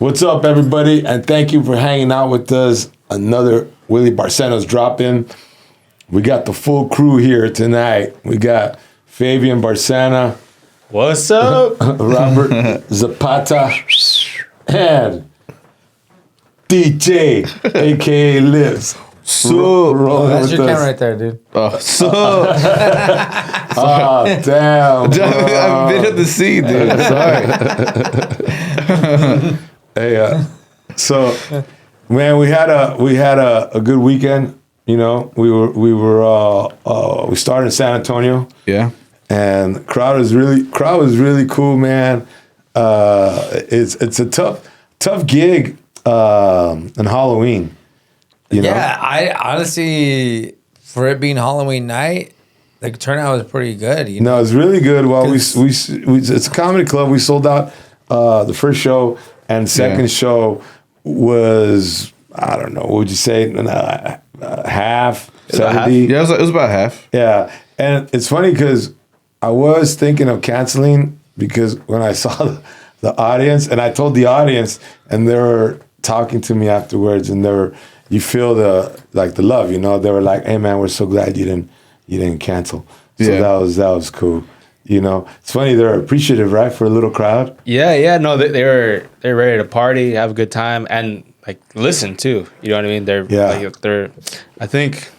What's up, everybody? And thank you for hanging out with us. Another Willie Barcenos drop-in. We got the full crew here tonight. We got Fabian Barcena. What's up? Robert Zapata. And DJ, a.k.a. Lips. So that's your camera right there, dude. Oh, damn. I've been at the scene, dude. Sorry. Hey, so, man, we had a good weekend. You know, we started in San Antonio. Yeah. And the crowd was really cool, man. It's a tough gig on Halloween. You know? I honestly, for it being Halloween night, the turnout was pretty good. You know? No, it's really good. Well, it's a comedy club. We sold out the first show, and second show was, I don't know, what would you say, half, 70? Yeah, it was about half. Yeah, and it's funny because I was thinking of canceling because when I saw the audience, and I told the audience, and they were talking to me afterwards, and you feel the love, you know. They were like, "Hey, man, we're so glad you didn't cancel." So that was cool. You know, it's funny, they're appreciative, right, for a little crowd. Yeah. No, they're ready to party, have a good time, and like listen too. You know what I mean? I think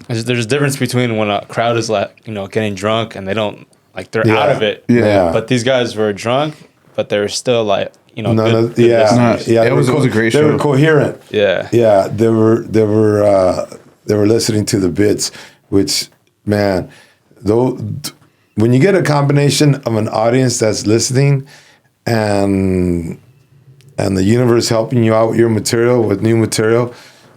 there's a difference between when a crowd is like, you know, getting drunk and they don't they're out of it. Yeah. But these guys were drunk, but they were still like, you know, good it was a great show. They were coherent. Yeah. Yeah. They were listening to the bits, which, man, though. When you get a combination of an audience that's listening and the universe helping you out with your material, with new material,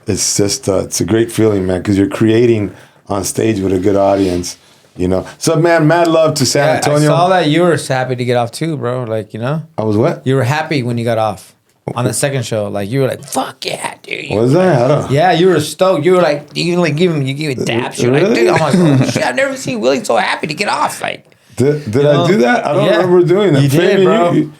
it's just it's a great feeling, man, because you're creating on stage with a good audience, you know. So, man, mad love to San Antonio. I saw that you were happy to get off too, bro. Like, you know, I was what? You were happy when you got off on the second show. Like, you were like, "Fuck yeah, dude!" What was that? I don't. Yeah, you were stoked. You were like, you gave it daps. You're like, dude, I'm like, oh, shit, I've never seen Willie so happy to get off. Like, did I do that? I don't remember doing that. You did, bro.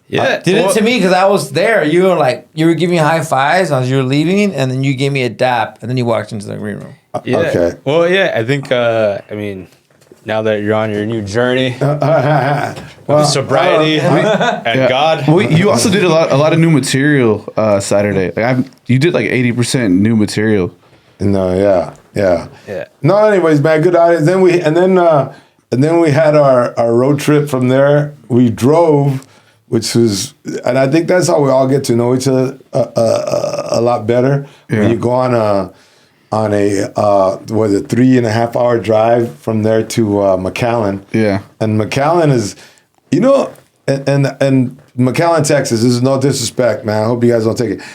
Yeah, did it to me because I was there. You were like, you were giving me high fives as you were leaving, and then you gave me a dap, and then you walked into the green room. Yeah. Okay. Well, yeah, I think. I mean, now that you're on your new journey, sobriety and God. Well, you also did a lot of new material Saturday. You did like 80% new material. No, yeah. Yeah. No, anyways, man, good audience. Then we had our road trip from there. We drove, which was, and I think that's how we all get to know each other a lot better. Yeah. When you go on a 3.5 hour drive from there to McAllen. Yeah. And McAllen is, you know, and McAllen, Texas, this is no disrespect, man. I hope you guys don't take it.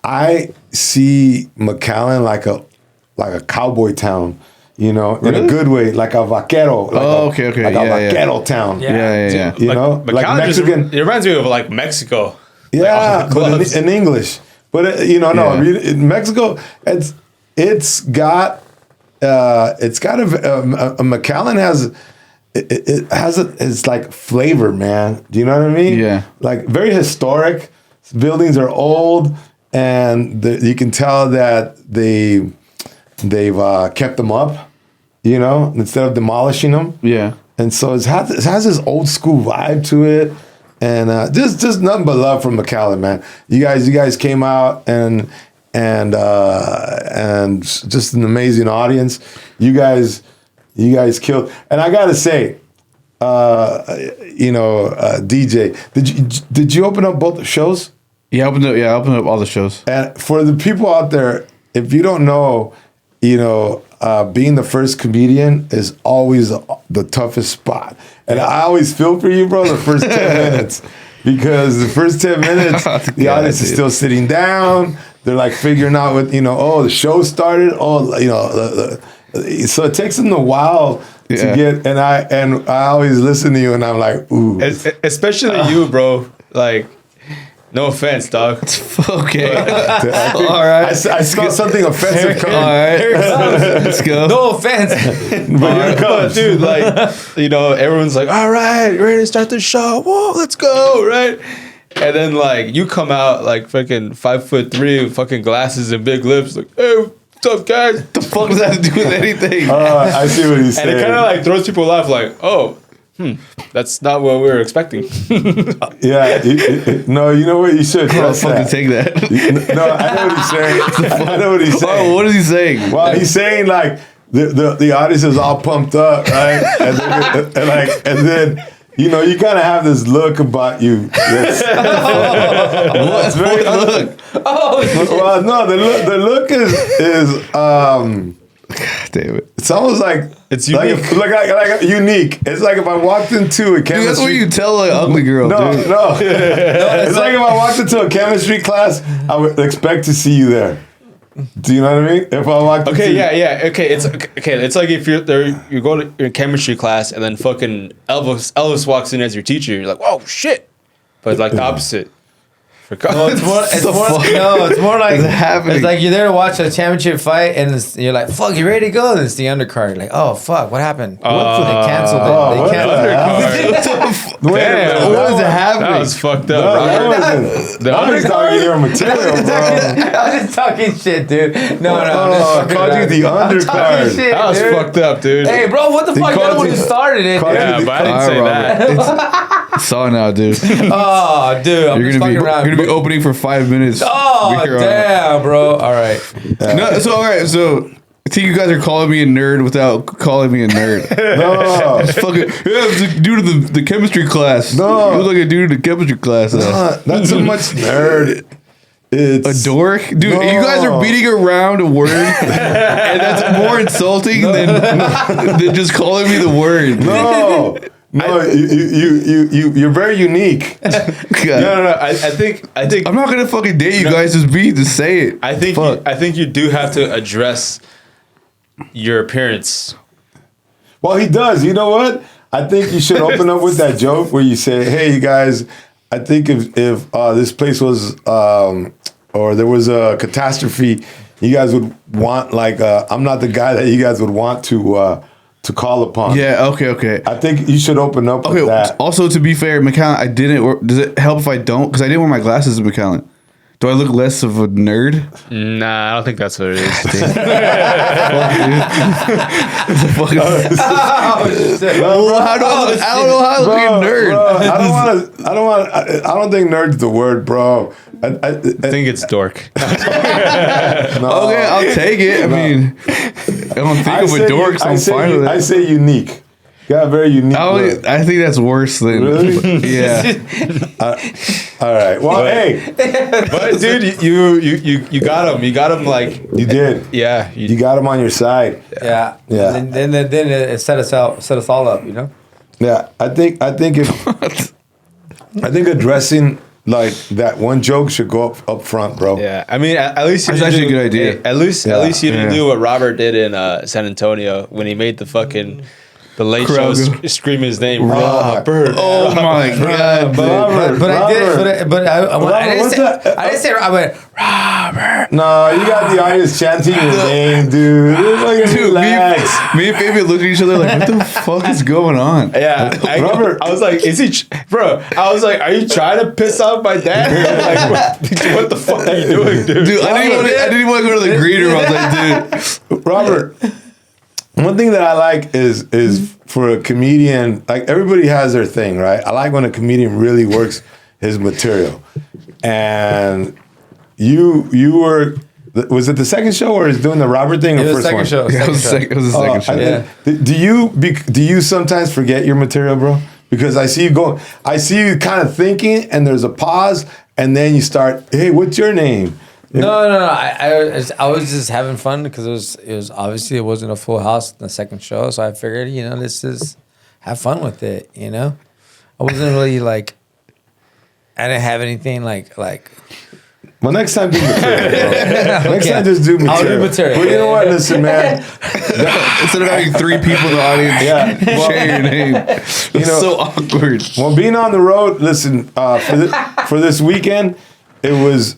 I see McAllen like a cowboy town, you know, in a good way, like a vaquero. Okay. Like a vaquero town. Yeah. You know, like Mexican. It reminds me of like Mexico. Yeah, but in English. But in Mexico, it's got a McAllen has it's like flavor, man. Do you know what I mean? Yeah. Like very historic. Buildings are old, and you can tell that they've kept them up, you know, instead of demolishing them. Yeah. And so it has this old school vibe to it, and just nothing but love from McAllen, man. You guys came out and just an amazing audience. You guys killed. And I gotta say, DJ, did you open up both shows? Yeah, I opened up all the shows. And for the people out there, if you don't know, you know, being the first comedian is always the toughest spot. And I always feel for you, bro, the first 10 minutes. Because the first 10 minutes, the audience is still sitting down. They're like figuring out what, you know, the show started. So it takes them a while to get, and I always listen to you and I'm like, ooh. Especially you, bro. Like, no offense, dog. Okay. All right. I saw something offensive coming. All right. Here it comes. Let's go. No offense. But here it comes. Dude, like, you know, everyone's like, all right, ready to start the show. Whoa, let's go, right? And then like you come out like fucking 5'3" with fucking glasses and big lips, like, hey, what's up, guys? The fuck does that have to do with anything? I see what he's And saying. it kind of like throws people off, like, oh, that's not what we were expecting. Yeah. No, you know what? You should I'll address fucking that. take that. No, I know what he's saying. I know what he's saying. Oh, what is he saying? Well, he's saying like the audience is all pumped up, right? And then you know you kind of have this look about you. It's very Look. well. No, the look is Damn it. it's almost like It's like unique. like unique. It's like if I walked into a Dude, chemistry. that's what you tell an ugly girl, No, dude. no. It's like if I walked into a chemistry class, I would expect to see you there. Do you know what I mean? If I walked Okay, into yeah. Okay, it's like if you're there, you go to your chemistry class, and then fucking Elvis walks in as your teacher. You're like, whoa, shit. But it's like the opposite. For No, it's more. It's The more. fuck No, it's more like is happening? it's like you're there to watch a championship fight, and you're like, "Fuck, you ready to go?" And it's the undercard. You're like, "Oh fuck, what happened? They canceled it. what They canceled the it." Wait a minute, Damn, What is that happening? that was fucked up. No, that Robert. wasn't. The I'm just talking your material, bro. I'm just talking shit, dude. No, I'm Oh, just I fucking called you around. the I'm talking undercard. shit, That was dude. fucked up, dude. Hey, bro, what the fuck? called That when you- you started it, called dude. Yeah, you but I didn't All say right, that. Robert. Saw now, dude. Oh, dude, I'm You're just gonna be fucking around. you're gonna be opening for 5 minutes. Oh, Here on- damn, bro. All right. No, so all right, so I think you guys are calling me a nerd without calling me a nerd. No, Just fucking yeah, it's a dude in the chemistry class. No. You look like a dude in the chemistry class. not so much nerd. It's A dork, dude. No. You guys are beating around a word, and that's more insulting than just calling me the word. No, you're very unique. God. No. I think I'm not gonna fucking date you guys. Just say it. I think Fuck. I think you do have to address your appearance. Well, he does. You know what? I think you should open up with that joke where you say, "Hey, you guys, I think if this place was or there was a catastrophe, you guys would want like I'm not the guy that you guys would want to call upon." Yeah. Okay. I think you should open up Okay. with that. Also, to be fair, McAllen, I didn't. Does it help if I don't? Because I didn't wear my glasses in McAllen. Do I look less of a nerd? Nah, I don't think that's what it is. Well, how do I don't know how I look like a nerd. Bro, I don't think nerd's the word, bro. I think it's dork. No. Okay, I'll take it. I mean, I don't think of a dork, so I'm fine with it. I say unique. You got a very unique look. I think that's worse than. Really? Yeah. All right. Well, But- hey, But dude, you got him. You got him like you did. yeah. You got him on your side. Yeah. Yeah. Then it set us all up, you know? Yeah, I think if I think addressing like that one joke should go up front, bro. Yeah, I mean, at least you That's didn't actually a good idea. At least you didn't Yeah. do what Robert did in San Antonio when he made the fucking the late show Crowd. scream his name, Robert. Robert. Oh my god, dude. But I did. But I didn't what's say. that? I didn't say. I went Robert. No, you got the audience chanting your name, dude. Like, Dude, relax. me and Fabian looked at each other like, what the fuck is going on? Yeah, Robert. I was like, is he, bro? I was like, are you trying to piss off my dad? Like, what the fuck are you doing, dude? Dude, I didn't even want to go to the green room. I was like, dude. Robert, one thing that I like is for a comedian, like everybody has their thing, right? I like when a comedian really works his material. And you were, was it the second show or is doing the Robert thing or It was first second one? show. Yeah, it was the second show. Yeah. Do you sometimes forget your material, bro? Because I see you kind of thinking, and there's a pause, and then you start. Hey, what's your name? No. I was just having fun because it was obviously it wasn't a full house in the second show, so I figured let's just have fun with it. I wasn't really like. I didn't have anything like. Well, next time do material. Bro. Next Okay. time just do material. I'll do material. But you know what? Listen, man. Instead of having 3 people in the audience share your name, it's so awkward. Well, being on the road, listen, for this weekend, it was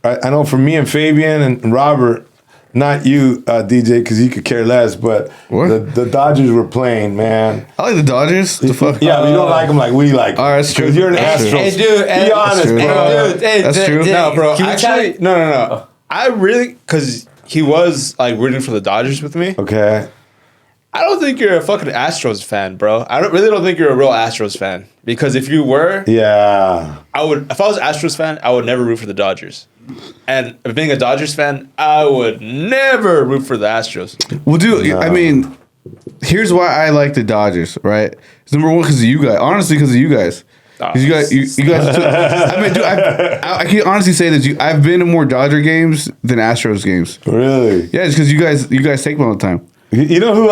I know for me and Fabian and Robert, not you, DJ, because you could care less, but the Dodgers were playing, man. I like the Dodgers. The fuck? Yeah, but you don't like them like we like them. All right, that's true. 'Cause you're an That's Astros. true. Hey, dude. Be honest, true. bro. Dude, hey, That's true. No, bro. Can you Actually, tell- no. I really, because he was like rooting for the Dodgers with me. Okay. I don't think you're a fucking Astros fan, bro. I don't think you're a real Astros fan. Because if you were, Yeah. I would. If I was an Astros fan, I would never root for the Dodgers. And being a Dodgers fan, I would never root for the Astros. Well, dude, I mean, here's why I like the Dodgers, right? It's number one, because of you guys. Honestly, because of you guys. 'Cause you guys, you guys. I mean, dude, I can honestly say that I've been to more Dodger games than Astros games. Really? Yeah, it's because you guys take me all the time. You know who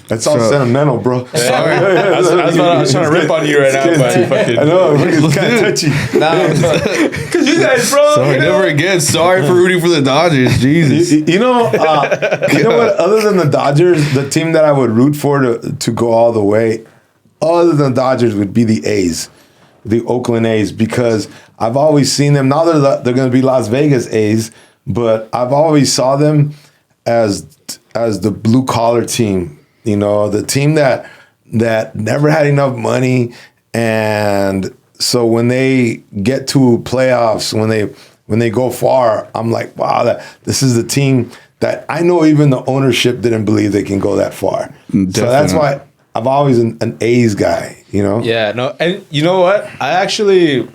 that's all So- sentimental, bro. Sorry. I was trying to rip on you right now, but fucking. I know, it's kind of touchy. Because you guys, bro. Sorry, you know? never again. Sorry for rooting for the Dodgers. Jesus. You know what? Other than the Dodgers, the team that I would root for to go all the way, other than the Dodgers, would be the A's, the Oakland A's, because I've always seen them. Now they're going to be Las Vegas A's, but I've always saw them as the blue collar team. You know, the team that never had enough money, and so when they get to playoffs, when they go far, I'm like, wow, this is the team that I know even the ownership didn't believe they can go that far. So that's why I've always an A's guy, you know? Yeah, no, and you know what? I actually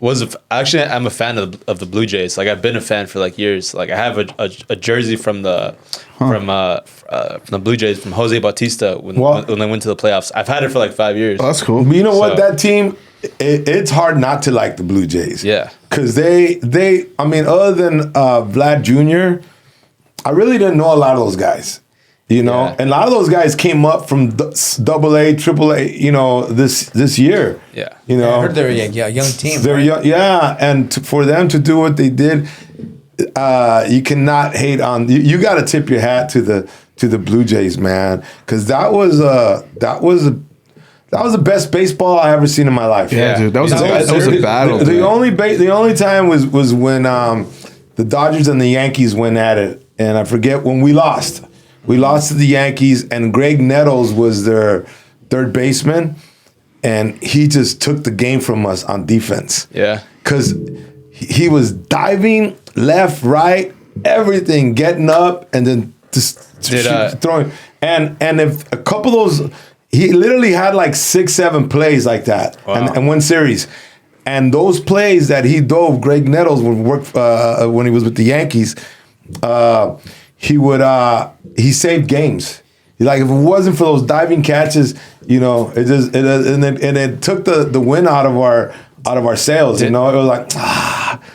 I'm a fan of the Blue Jays. Like I've been a fan for like years. Like I have a jersey from the Blue Jays from Jose Bautista when they went to the playoffs. I've had it for like 5 years. Oh, that's cool. But you know what? So- That team, it's hard not to like the Blue Jays. Yeah. Because they, I mean, other than Vlad Jr., I really didn't know a lot of those guys. You know, Yeah. and a lot of those guys came up from AA, AAA, you know, this year. Yeah. You know, I heard they're a young team. they're young, yeah, and for them to do what they did, you cannot hate on. You got to tip your hat to the Blue Jays, man, because that was the best baseball I ever seen in my life. Yeah, dude, that was a battle. The only time was when the Dodgers and the Yankees went at it, and I forget when we lost. We lost to the Yankees, and Greg Nettles was their third baseman, and he just took the game from us on defense. Yeah. Because he was diving left, right, everything, getting up, and then just throwing. And if a couple of those, he literally had like 6-7 plays like that, Wow. and one series. And those plays that he dove, Greg Nettles would work when he was with the Yankees. He saved games. Like if it wasn't for those diving catches, you know, it took the win out of our sails. You know, it was like,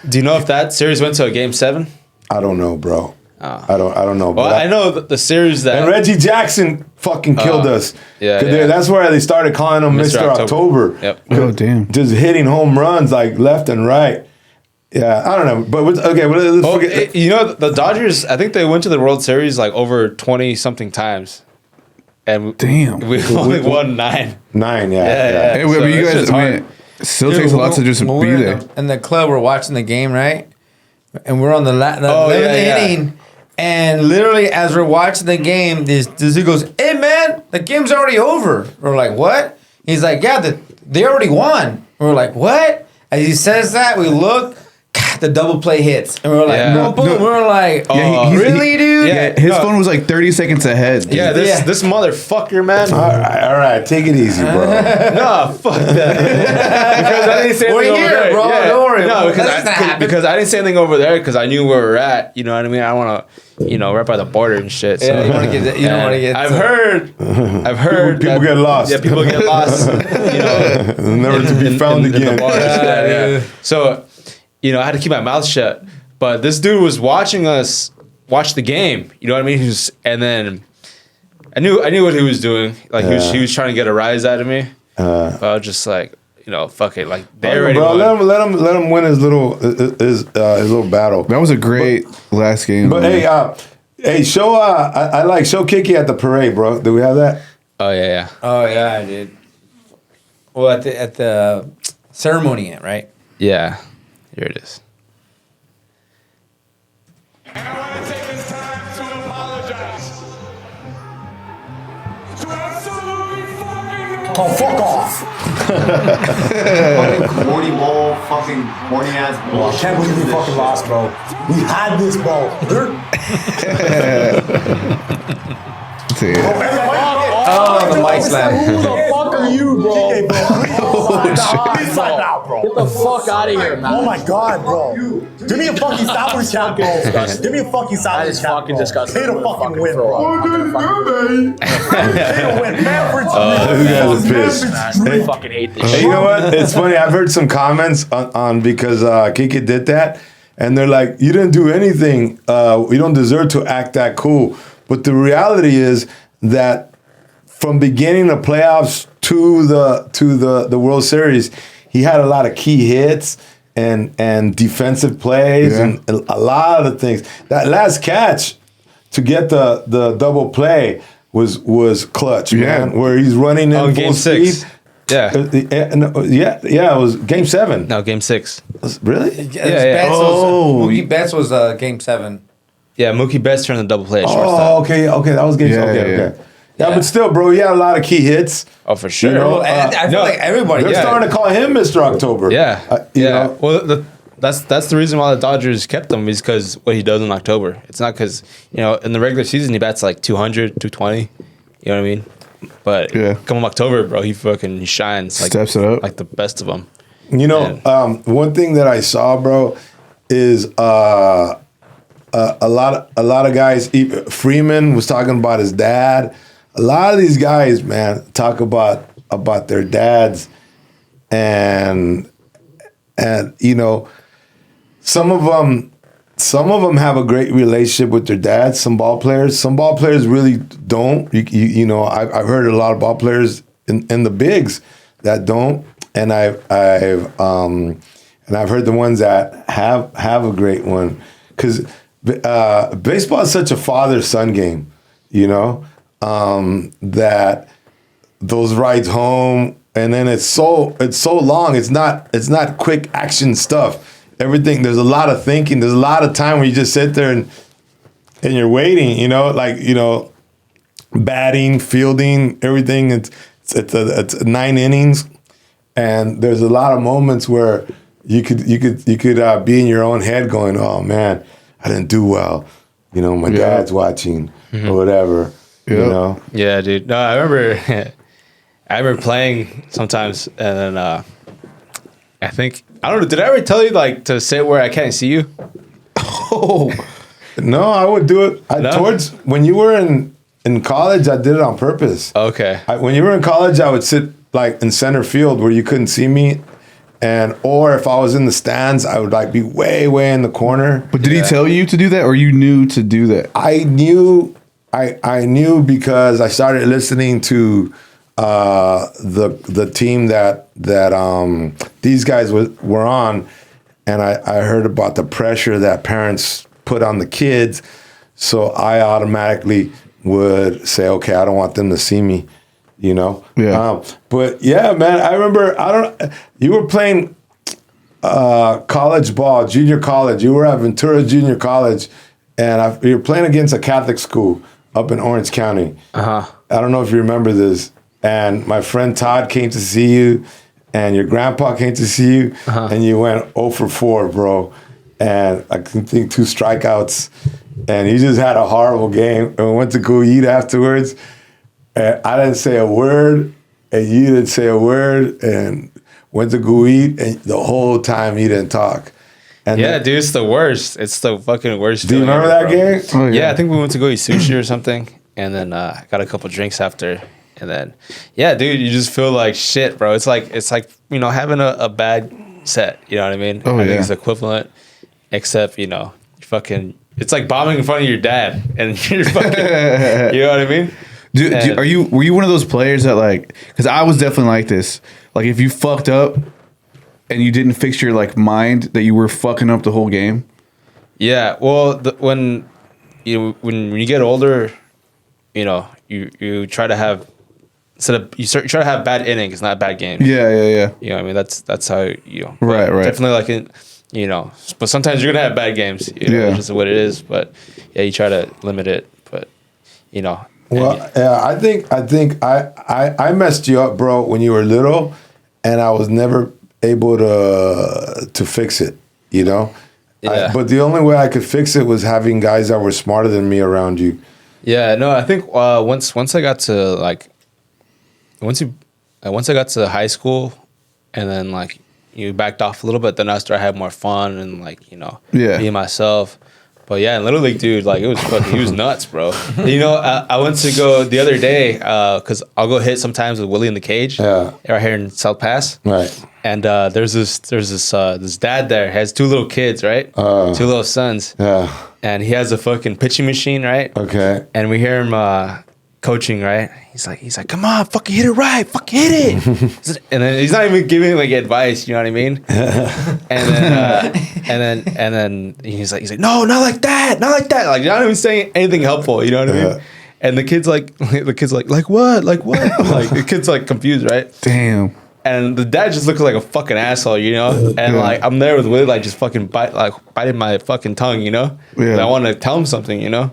Do you know if that series went to a Game 7? I don't know, bro. Oh. I don't know. Well, I know the series that And Reggie Jackson fucking killed us. yeah, 'Cause yeah. That's where they started calling him Mr. October. Yep. Oh, damn. Just hitting home runs like left and right. Yeah, I don't know, but let's forget. You know, the Dodgers, I think they went to the World Series like over 20 something times. And Damn. we only won 9. 9, Yeah. Hey, So but you it's guys, just I hard. mean, it still takes a lot to just when be we were there. in the club, we're watching the game, right? And we're on the 11th yeah. inning. And literally, as we're watching the game, this dude goes, "Hey, man, the game's already over." We're like, "What?" He's like, "Yeah, they already won." We're like, "What?" As he says that, we look, God, the double play hits. And we're like, Yeah. boom, boom. No. We're like, Yeah, really, dude? Yeah. His No. phone was like 30 seconds ahead. dude. Yeah, this motherfucker, man. All right, take it easy, bro. No, fuck that. Because I didn't say anything We're over here, there. bro. Don't worry. No, That's not happening. because I didn't say anything over there because I knew where we're at. You know what I mean? I want to, right by the border and shit. So. Yeah, you want to get. You don't And want to get. I've heard People that- get lost. Yeah, people get lost. Never to be found in again. the bars. Yeah. So, I had to keep my mouth shut. But this dude was watching us watch the game. You know what I mean? And then I knew what he was doing. Like he was trying to get a rise out of me. But I was just like, fuck it. Like they already Bro, won. let him win his little battle. That was a great last game. But hey, show I like show Kiki at the parade, bro. Do we have that? Oh yeah. Oh yeah, I did. Well, at the ceremony, right? Yeah. Here it is. And I want to take this time to apologize to absolutely fucking Oh, fuck off. Fucking corny ball, fucking corny ass I bullshit. can't believe we fucking lost, bro. We had this, bro. Oh, the mic slam. Who the fuck are you, bro? Please sign out, bro. Get the fuck out of here, man. Oh my god, bro. Give me a fucking salary cap, bro. Give me a fucking That salary is cap, fucking bro. disgusting. Pay to fucking win, throw bro. up. Pay to win. Manfred's You guys are pissed. I fucking hate this Hey, shit. you know what? It's funny. I've heard some comments on because Kiki did that, and they're like, "You didn't do anything. We don't deserve to act that cool." But the reality is that from beginning the playoffs to the World Series, he had a lot of key hits and defensive plays and a lot of things. That last catch to get the double play was clutch, man. Where he's running in full Game speed. 6. Yeah. Yeah, it was Game 7. No, Game 6. Really? Yeah. Mookie Betts was Game 7. Yeah, Mookie Betts turned the double play at Oh, shortstop. okay, that was Game 7. Okay. Yeah, but still, bro, he had a lot of key hits. Oh, for sure. You know, And I feel no, like everybody. They're starting to call him Mr. October. Yeah. You yeah. know? Well, that's the reason why the Dodgers kept him is because what he does in October. It's not because, in the regular season, he bats like 200, 220. You know what I mean? But come October, bro, he shines. Like, Steps it up. Like the best of them. You know, one thing that I saw, bro, is a lot of guys. Freeman was talking about his dad. A lot of these guys, man, talk about their dads, and some of them have a great relationship with their dads. Some ball players really don't. I've heard a lot of ball players in the bigs that don't, and I've heard the ones that have a great one, because baseball is such a father-son game, that those rides home, and then it's so long. It's not quick action stuff. Everything, there's a lot of thinking. There's a lot of time where you just sit there and you're waiting. Batting, fielding, everything. It's 9 innings, and there's a lot of moments where you could be in your own head going, "Oh man, I didn't do well." My dad's watching or whatever. Yeah, dude. No, I remember playing sometimes, and then I think, I don't know, did I ever tell you like to sit where I can't see you? Oh no, I would do it. Towards when you were in college, I did it on purpose. Okay. When you were in college, I would sit like in center field where you couldn't see me. Or if I was in the stands, I would like be way in the corner. But did he tell you to do that, or you knew to do that? I knew because I started listening to the team that these guys were on, and I heard about the pressure that parents put on the kids. So I automatically would say, okay, I don't want them to see me. Yeah. But yeah, man, I remember. You were playing college ball, junior college. You were at Ventura Junior College, and you were playing against a Catholic school up in Orange County. I don't know if you remember this. And my friend Todd came to see you, and your grandpa came to see you, and you went 0 for 4, bro. And I can think 2 strikeouts, and he just had a horrible game. And we went to go eat afterwards. And I didn't say a word, and you didn't say a word, and went to go eat, and the whole time he didn't talk. And dude, it's the worst. It's the fucking worst. Do you remember that game? Oh, Yeah, I think we went to go eat sushi or something, and then got a couple drinks after, and then dude, you just feel like shit, bro. It's like having a bad set. You know what I mean? Oh, I think yeah. it's equivalent, except you fucking. It's like bombing in front of your dad, and you're fucking. You know what I mean? Were you one of those players that like? Because I was definitely like this. Like if you fucked up and you didn't fix your like mind, that you were fucking up the whole game. Yeah. Well, when you get older, you try to have you try to have bad innings, not bad games. Yeah. You know what I mean? That's how Right. Definitely like you know, but sometimes you're gonna have bad games. You know, it's just what it is. But yeah, you try to limit it. But you know. Well, yeah, I think I messed you up, bro, when you were little, and I was never able to fix it. You know. Yeah. But the only way I could fix it was having guys that were smarter than me around you. Yeah. No, I think once I got to like once I got to high school, and then like you backed off a little bit, then I started having more fun and like you know being myself. But yeah, in Little League, dude, like it was fucking, he was nuts, bro. You know, I went to go the other day because I'll go hit sometimes with Willie in the Cage, right here in South Pass, right. And there's this dad there has 2 little kids, right, 2 little sons, and he has a fucking pitching machine, right, and we hear him coaching, right. He's like, come on, fucking hit it right, fucking hit it, and then he's not even giving like advice, you know what I mean? and then he's like, no, not like that, like you're not even saying anything helpful, you know what I mean? And the kid's like what, like the kid's like confused, right? Damn. And the dad just looks like a fucking asshole, you know? And like I'm there with Willie, like just fucking biting my fucking tongue, you know? I want to tell him something, you know?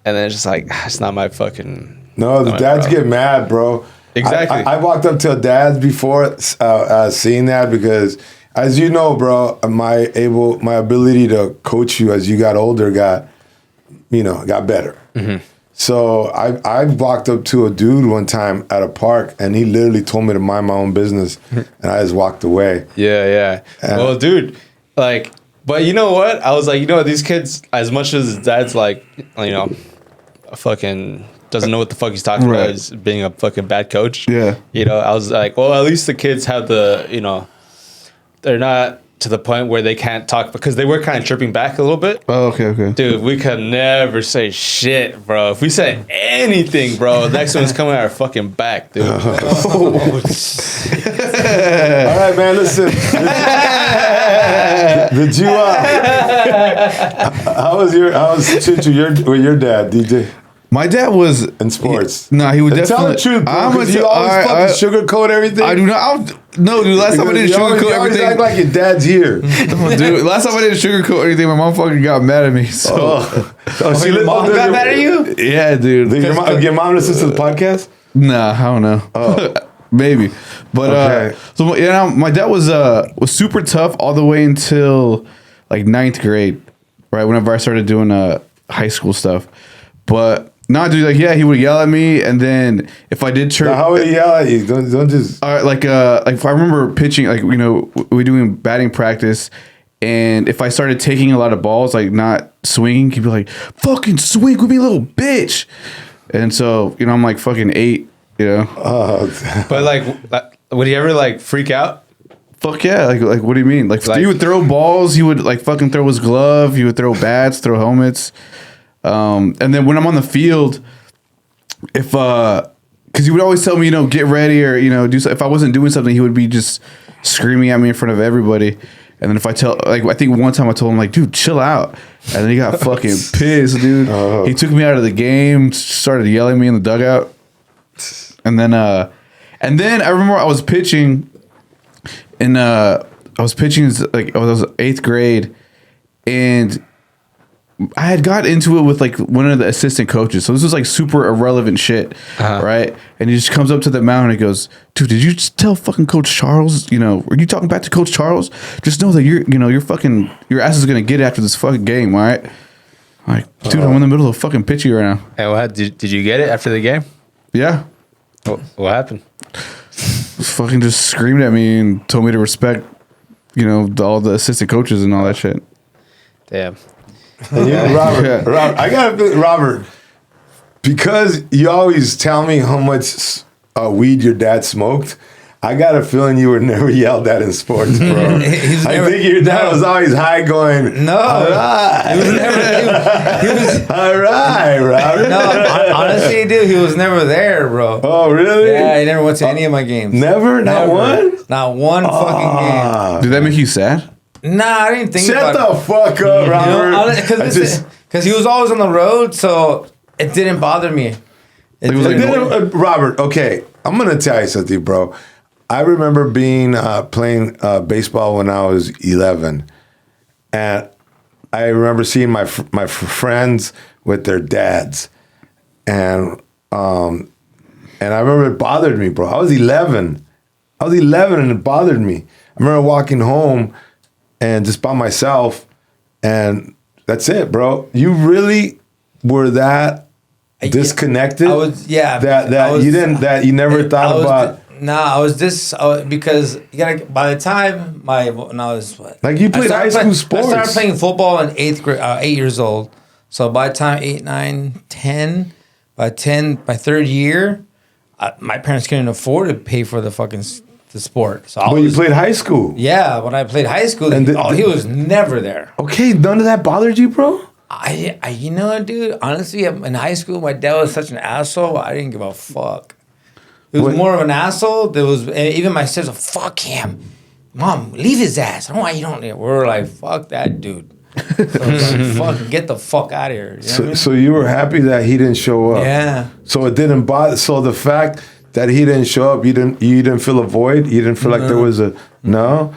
And then it's just like, it's not my fucking... No, the dads get mad, bro. Exactly. I walked up to dads before seeing that because, as you know, bro, my ability to coach you as you got older got better. Mm-hmm. So I walked up to a dude one time at a park, and he literally told me to mind my own business, and I just walked away. Yeah. Well, dude, like, but you know what? I was like, you know what? These kids, as much as dad's like, you know, fucking doesn't know what the fuck he's talking about is being a fucking bad coach. Yeah. You know, I was like, well, at least the kids have the, you know, they're not to the point where they can't talk because they were kind of chirping back a little bit. Oh, okay. Dude, we could never say shit, bro. If we say anything, bro, the next one's coming at our fucking back, dude. All right, man, listen. Did you, how was Chichu with your dad, DJ? My dad was in sports. He would definitely tell the truth, bro. You always fucking sugarcoat everything. I do not. No, dude. Last time I didn't sugarcoat everything. You act like your dad's here. Dude, last time I didn't sugarcoat anything, my mom fucking got mad at me. So, your mom got mad at you? Yeah, dude. Your mom listens to the podcast? Nah, I don't know. Oh. Maybe, but so yeah, my dad was super tough all the way until like 9th grade, right? Whenever I started doing high school stuff, but. No, dude, like, yeah, he would yell at me, and then if I did chirp... How would he yell at you? Don't just... like if I remember pitching, like, you know, we doing batting practice, and if I started taking a lot of balls, like, not swinging, he'd be like, fucking swing with me, little bitch! And so, you know, I'm like fucking 8, you know? But, like, would he ever, like, freak out? Fuck yeah, like what do you mean? Like, he would throw balls, he would, like, fucking throw his glove, he would throw bats, throw helmets... and then when I'm on the field, because he would always tell me, you know, get ready or, you know, do so. If I wasn't doing something, he would be just screaming at me in front of everybody. And then if I think one time I told him, like, dude, chill out. And then he got fucking pissed, dude. He took me out of the game, started yelling at me in the dugout. And then I remember I was pitching like I was 8th grade, and I had got into it with like one of the assistant coaches. So this was like super irrelevant shit, right? And he just comes up to the mound and he goes, dude, did you just tell fucking Coach Charles, you know, are you talking back to Coach Charles? Just know that your ass is going to get after this fucking game, all right? I'm like, dude, I'm in the middle of fucking pitching right now. And what did you get it after the game? Yeah. What happened? Fucking just screamed at me and told me to respect, you know, all the assistant coaches and all that shit. Damn. Robert, I gotta, Robert, because you always tell me how much weed your dad smoked. I got a feeling you were never yelled at in sports, bro. I think your dad was always high going, no. All right. He was never, he was all right, Robert. No, honestly, dude, he was never there, bro. Oh, really? Yeah, he never went to any of my games. Never? Not one? Not one fucking game. Did that make you sad? Nah, I didn't think Shut about the fuck up, Robert. Because he was always on the road, so it didn't bother me. Robert, okay, I'm going to tell you something, bro. I remember playing baseball when I was 11, and I remember seeing my friends with their dads, and I remember it bothered me, bro. I was 11. And it bothered me. I remember walking home and just by myself, and that's it, bro. You really were that disconnected. I was, yeah. That you never thought about. I was because you gotta. By the time when I was what? Like you played high school sports. I started playing football in 8th grade, 8 years old. So by the time 8, 9, 10, by 3rd year, my parents couldn't afford to pay for the sport. So you played high school. Yeah, when I played high school, he was never there. Okay, none of that bothered you, bro? You know what, dude? Honestly, in high school, my dad was such an asshole. I didn't give a fuck. He was more of an asshole. There was even my sister. Fuck him, Mom. Leave his ass. I don't know why you don't. We were like, fuck that dude. So fuck, get the fuck out of here. You know what I mean? So you were happy that he didn't show up. Yeah. So it didn't bother. So the fact that he didn't show up, you didn't feel a void. You didn't feel like there was a no.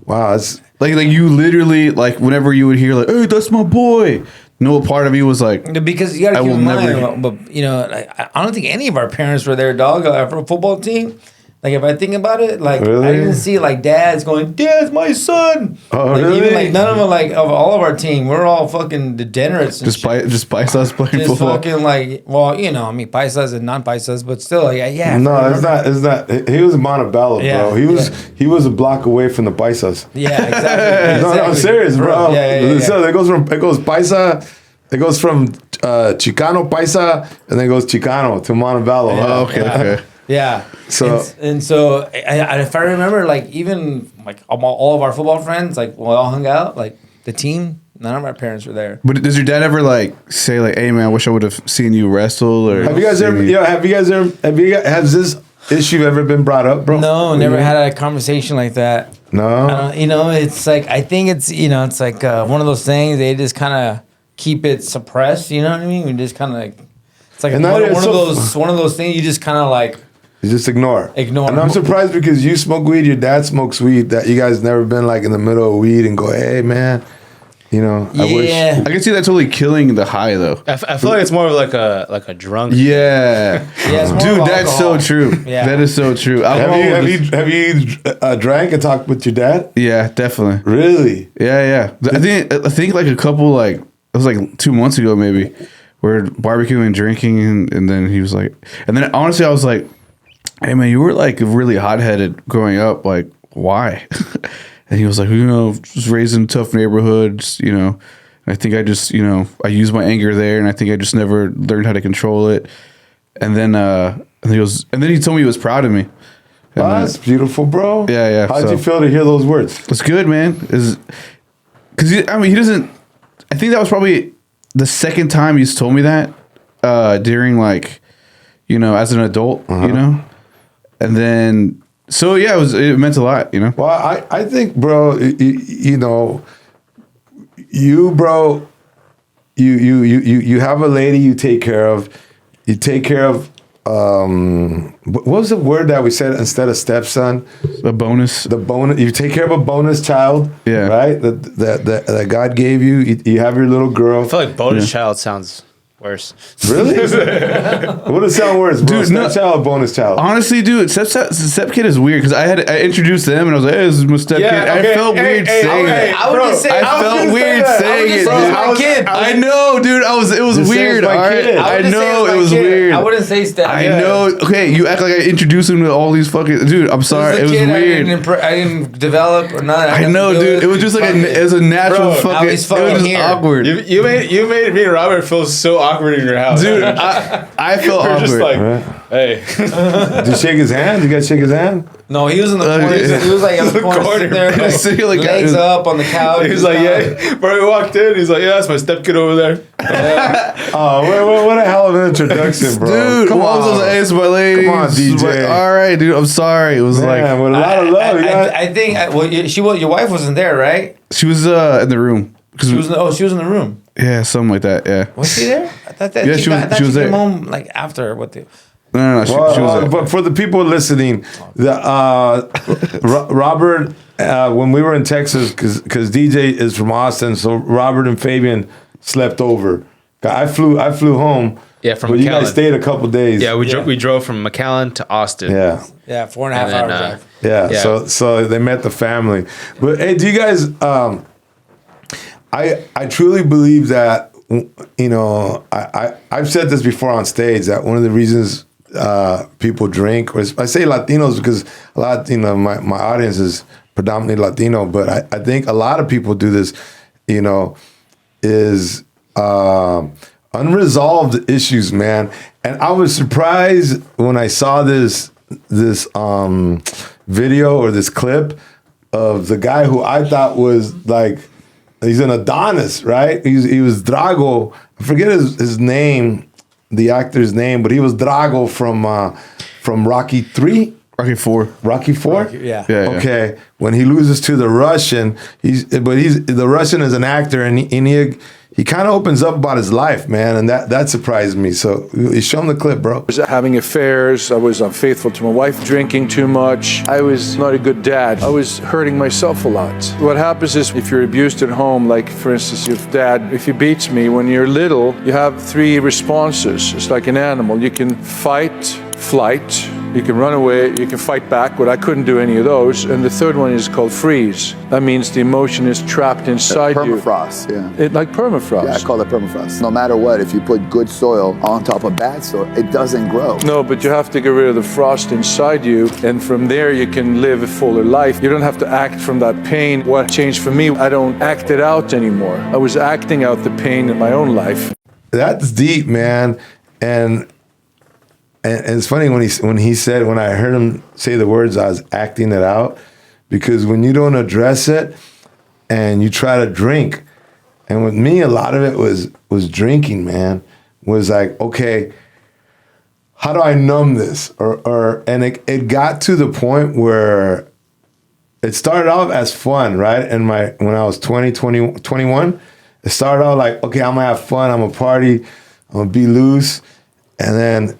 Wow, it's like you literally like whenever you would hear like, "Hey, that's my boy." No part of me was like, because you gotta keep in mind, but you know, like, I don't think any of our parents were there, dog, for a football team. Like if I think about it, like really? I didn't see like dads going, "Dad's my son." Oh, like, really? Even like none of them, like of all of our team, we're all fucking degenerates. And just paisas playing just football. fucking like, well, you know, I mean, paisas and non-paisas, but still, like, yeah. No, it's not. He was in Montebello, Yeah, bro. He was a block away from the paisas. Yeah, exactly. No, I'm serious, bro. Yeah. So it goes paisa. It goes from Chicano paisa, and then goes Chicano to Montebello. Yeah. Oh, okay. Yeah. So if I remember, like even like all of our football friends, like we all hung out, like the team. None of our parents were there. But does your dad ever like say like, "Hey man, I wish I would have seen you wrestle"? Or has this issue ever been brought up, bro? No, never had a conversation like that. No. You know, it's like I think it's it's like one of those things they just kind of keep it suppressed. You know what I mean? We just kind of like it's like one of those things you just kind of like. You just ignore. And I'm surprised because you smoke weed, your dad smokes weed, that you guys never been like in the middle of weed and go, hey man, you know, yeah. I wish. I can see that totally killing the high though. I feel like it's more of like a drunk. Yeah. Yeah, it's more dude, of that's alcohol. so true. Yeah. That is so true. Have you drank and talked with your dad? Yeah, definitely. Really? Yeah. I think like a couple like it was like 2 months ago maybe. We're barbecuing and drinking and then he was like, and then honestly I was like, hey man, you were like really hot-headed growing up, like why? And he was like, you know, just raised in a tough neighborhoods, you know. I think I just, you know, I used my anger there, and I think I just never learned how to control it. And then, and then he told me he was proud of me. That's beautiful, bro. Yeah. How'd you feel to hear those words? It's good, man. Because he doesn't. I think that was probably the second time he's told me that during like, you know, as an adult, you know, and then. So yeah, it meant a lot, you know. Well, I think, bro, you know, bro, you have a lady you take care of. You take care of. What was the word that we said instead of stepson? A bonus. The bonus. You take care of a bonus child. Yeah. Right. That God gave you. You have your little girl. I feel like bonus child sounds worse. Really? What does it sound worse, bro? Dude, no. Stepchild or bonus child? Honestly, dude, step kid is weird because I introduced them and I was like, hey, this is my step kid. I felt weird saying it. I wouldn't say. I felt weird saying it, dude. I know, dude. It was weird. All right, I know it was weird. I wouldn't say step. I know. Okay, you act like I introduced him to all these fucking. Dude, I'm sorry. It was weird. I didn't develop or nothing. I know, dude. It was just like it was a natural Bro, fucking. It was just awkward. You made me and Robert feel so awkward in your house. Dude, I felt We're awkward. just like, Right. hey. Did you shake his hand? You guys shake his hand? No, he was in the corner. He was like in the corner, sitting there, like, Sitting like- legs up on the couch. He's like, yeah. Bro, we walked in. He's like, yeah, that's my stepkid over there. Oh, what a hell of an introduction, bro. Dude, Come what on. was those ace, my lady? Come on, DJ. All right, dude. I'm sorry. It was Man, like with a lot of love. I think your wife wasn't there, right? she was in the room. She was in the room. Yeah, something like that. Yeah. Was she there? I thought that Yeah, she was there. came home like after what the. No. She was there. But for the people listening, Robert when we were in Texas, because DJ is from Austin, so Robert and Fabian slept over. I flew home. Yeah, from but you guys McAllen. stayed a couple days. Yeah, we drove from McAllen to Austin. Yeah. Yeah, 4.5 And then, hour drive. Yeah, Yeah. so they met the family. But hey, do you guys? I truly believe that I've said this before on stage that one of the reasons people drink, or I say Latinos because a lot my audience is predominantly Latino, but I think a lot of people do this. Is unresolved issues, man. And I was surprised when I saw this video or this clip of the guy who I thought was like, he's an Adonis, right? He was Drago. I forget his name, the actor's name, but he was Drago from Rocky 3. Rocky 4. Rocky 4? Yeah. Okay. When he loses to the Russian, the Russian is an actor, and he kind of opens up about his life, man, and that surprised me. So you show him the clip, bro. I was having affairs. I was unfaithful to my wife, drinking too much. I was not a good dad. I was hurting myself a lot. What happens is if you're abused at home, like for instance, if dad, if he beats me, when you're little, you have 3 responses. It's like an animal. You can fight, flight, you can run away, you can fight back, but I couldn't do any of those. And the third one is called freeze. That means the emotion is trapped inside you. Permafrost, yeah. Like permafrost. Yeah, I call it permafrost. No matter what, if you put good soil on top of bad soil, it doesn't grow. No, but you have to get rid of the frost inside you, and from there you can live a fuller life. You don't have to act from that pain. What changed for me, I don't act it out anymore. I was acting out the pain in my own life. That's deep, man. And it's funny when I heard him say the words, I was acting it out, because when you don't address it and you try to drink, and with me, a lot of it was drinking, man, was like, okay, how do I numb this? And it got to the point where it started off as fun, right? And when I was 21, it started out like, okay, I'm gonna have fun, I'm gonna party, I'm gonna be loose, and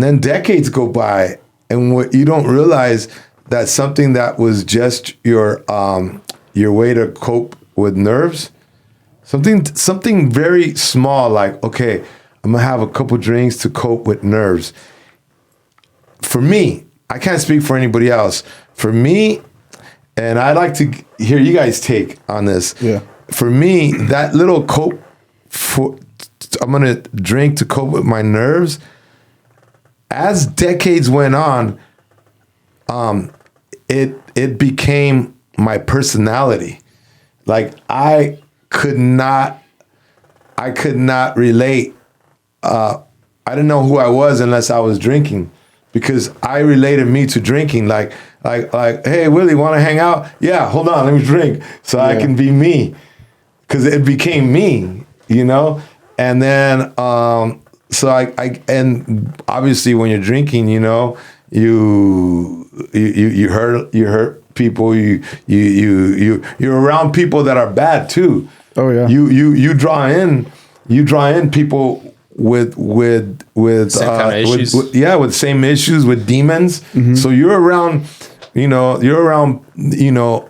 then decades go by, and what you don't realize, that something that was just your way to cope with nerves, something very small, like, okay, I'm gonna have a couple drinks to cope with nerves. For me, I can't speak for anybody else. For me, and I'd like to hear you guys' take on this. Yeah. For me, that little I'm gonna drink to cope with my nerves. As decades went on, it became my personality. Like I could not relate. I didn't know who I was unless I was drinking, because I related me to drinking. Like, hey, Willie, want to hang out? Yeah, hold on, let me drink so I can be me, because it became me, And then, so and obviously when you're drinking, you hurt people. You're around people that are bad too. Oh yeah. You draw in people with Same kind of issues. with same issues, with demons. Mm-hmm. So you're around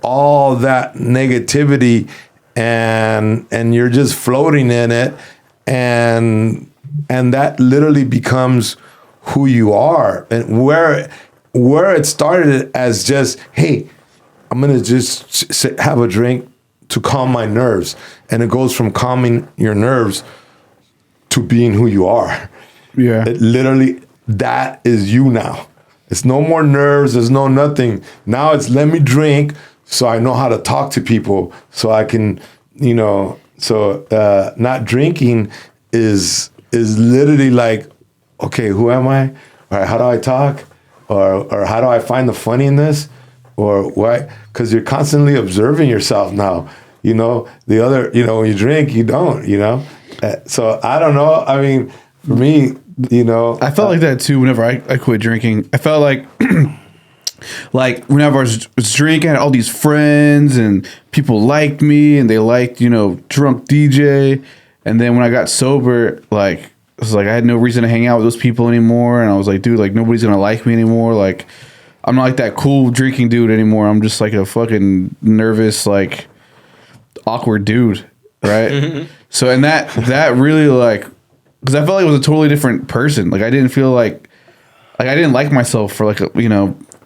all that negativity, and you're just floating in it, and that literally becomes who you are. And where it started as just, hey, I'm gonna just have a drink to calm my nerves, and it goes from calming your nerves to being who you are. Yeah. It literally, that is you now. It's no more nerves, there's no nothing. Now it's, let me drink so I know how to talk to people, so I can, not drinking is literally like, okay, who am I? All right, how do I talk? Or how do I find the funny in this? Or why? Because you're constantly observing yourself now. The other, when you drink, you don't, So I don't know. I mean, for me, I felt like that too whenever I quit drinking. I felt like like whenever I was drinking, I had all these friends and people liked me and they liked, drunk DJ. And then when I got sober, like, it was like I had no reason to hang out with those people anymore. And I was like, dude, like nobody's gonna like me anymore. Like I'm not like that cool drinking dude anymore. I'm just like a fucking nervous, like awkward dude, right? So and that really like, because I felt like I was a totally different person. Like I didn't feel like I didn't like myself for like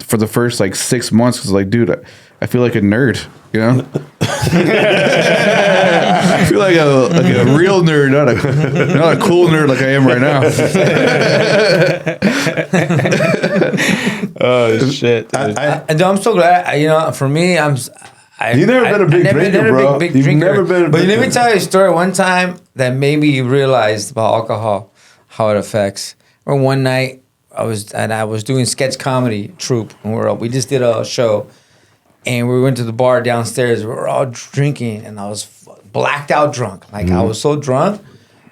for the first like 6 months, because like, dude, I feel like a nerd, you know. I feel like a real nerd, not a cool nerd like I am right now. Oh shit! And I'm so glad. For me, You've never been a big drinker, bro. You've never been a big But let me drinker. tell you a story. One time that made me realize about alcohol, how it affects. Or one night I was doing sketch comedy troupe, and we just did a show, and we went to the bar downstairs. We were all drinking, and I was blacked out drunk. Like I was so drunk.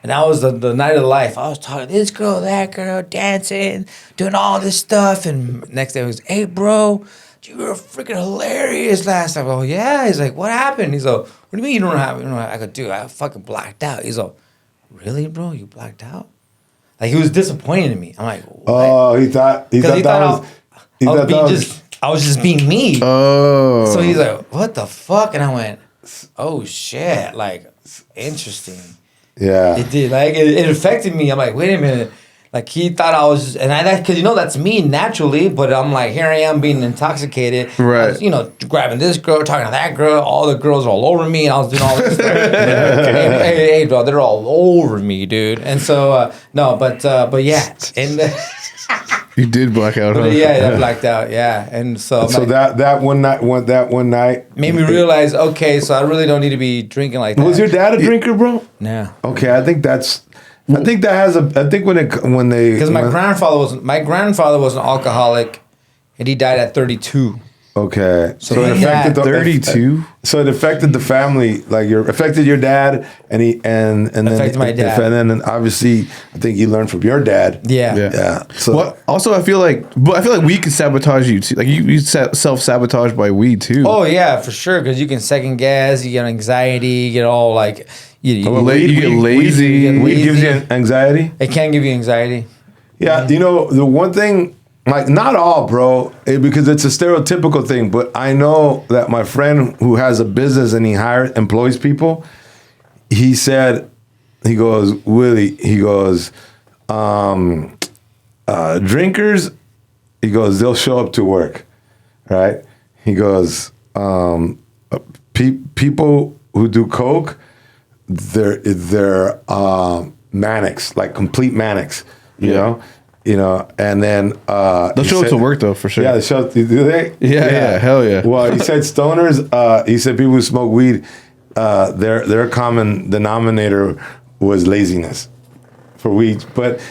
And that was the night of life. I was talking to this girl, that girl, dancing, doing all this stuff. And next day, he was, hey, bro, you were freaking hilarious last time. I go, yeah. He's like, what happened? He's like, what do you mean you don't have? I go, dude, I fucking blacked out. He's like, really, bro? You blacked out? Like, he was disappointed in me. I'm like, what? Oh, he thought that was. I was just being me. Oh. So he's like, what the fuck? And I went, oh, shit. Like, interesting. Yeah. It did. Like, it affected me. I'm like, wait a minute. Like, he thought I was, because that's me naturally, but I'm like, here I am being intoxicated. Right. I was, grabbing this girl, talking to that girl, all the girls all over me, and I was doing all this stuff. hey, bro, they're all over me, dude. And so, but yeah. And You did black out, huh? yeah, I blacked out, yeah. And so that one night made me realize, okay, so I really don't need to be drinking like that. Was your dad a drinker, bro? No. Okay, I think that has when they Because my grandfather was an alcoholic, and he died at 32. Okay, So it he affected had 32. So it affected the family, like affected your dad, and then Affected my dad. and then obviously I think you learned from your dad. Yeah. Yeah. So Well, also I feel like weed can sabotage you too. Like you self-sabotage by weed too. Oh yeah, for sure. Because you can second guess, you get anxiety, you get all like you get lazy. weed gives you anxiety. It can give you anxiety. Yeah, the one thing, like not all, bro, because it's a stereotypical thing. But I know that my friend who has a business and he employs people, he said, he goes, Willie, he goes, drinkers, he goes, they'll show up to work, right? He goes, people who do coke, they're manics, like complete manics, you know, and then They'll show up to work though, for sure. Yeah, they show up. Do they? Yeah, hell yeah. Well, he said stoners. He said people who smoke weed, their common denominator was laziness for weed. But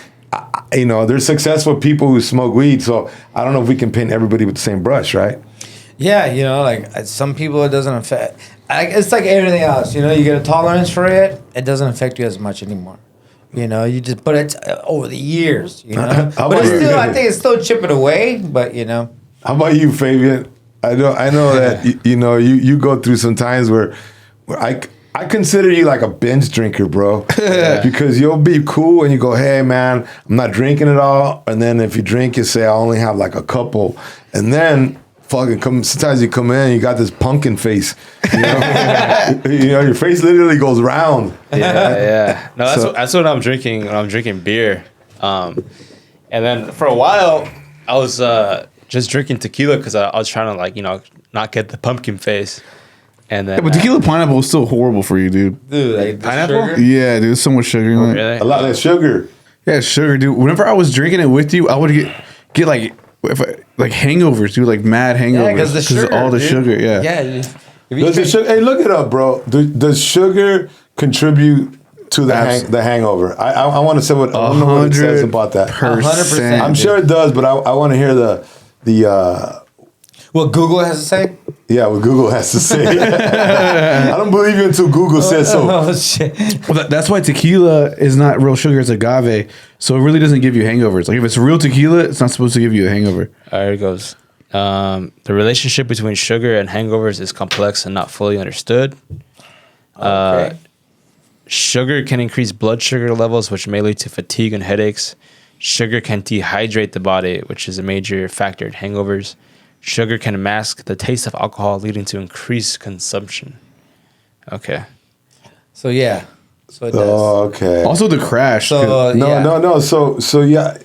there's successful people who smoke weed. So I don't know if we can paint everybody with the same brush, right? Yeah, like some people it doesn't affect. It's like everything else. You get a tolerance for it. It doesn't affect you as much anymore. You just, but it's over the years, but it's still, I think it's still chipping away, but How about you, Fabian? I know that, you go through some times where I consider you like a binge drinker, bro. Because you'll be cool and you go, hey man, I'm not drinking at all. And then if you drink, you say, I only have like a couple. And then sometimes you come in, you got this pumpkin face. Your face literally goes round. Yeah. No, that's what I'm drinking when I'm drinking beer. And then for a while, I was just drinking tequila because I was trying to not get the pumpkin face. And then, but tequila pineapple is still horrible for you, dude. Dude, like pineapple? sugar? Yeah, dude, so much sugar in it. Really? A lot of sugar. Yeah, sugar, dude. Whenever I was drinking it with you, I would get like hangovers, dude, like mad hangovers. Yeah, because of all the sugar. Yeah. Yeah. Hey, look it up, bro. Does sugar contribute to the hangover? I want to say I don't know what it says about that. 100%. I'm sure it does, but I want to hear the what Google has to say. Yeah, what Google has to say. I don't believe you until Google says so. Oh shit! Well, that's why tequila is not real sugar; it's agave, so it really doesn't give you hangovers. Like if it's real tequila, it's not supposed to give you a hangover. All right, here it goes. The relationship between sugar and hangovers is complex and not fully understood. Okay. Sugar can increase blood sugar levels, which may lead to fatigue and headaches. Sugar can dehydrate the body, which is a major factor in hangovers. Sugar can mask the taste of alcohol, leading to increased consumption. Okay. So yeah. So it does. Oh, okay. Also the crash. So No. So yeah,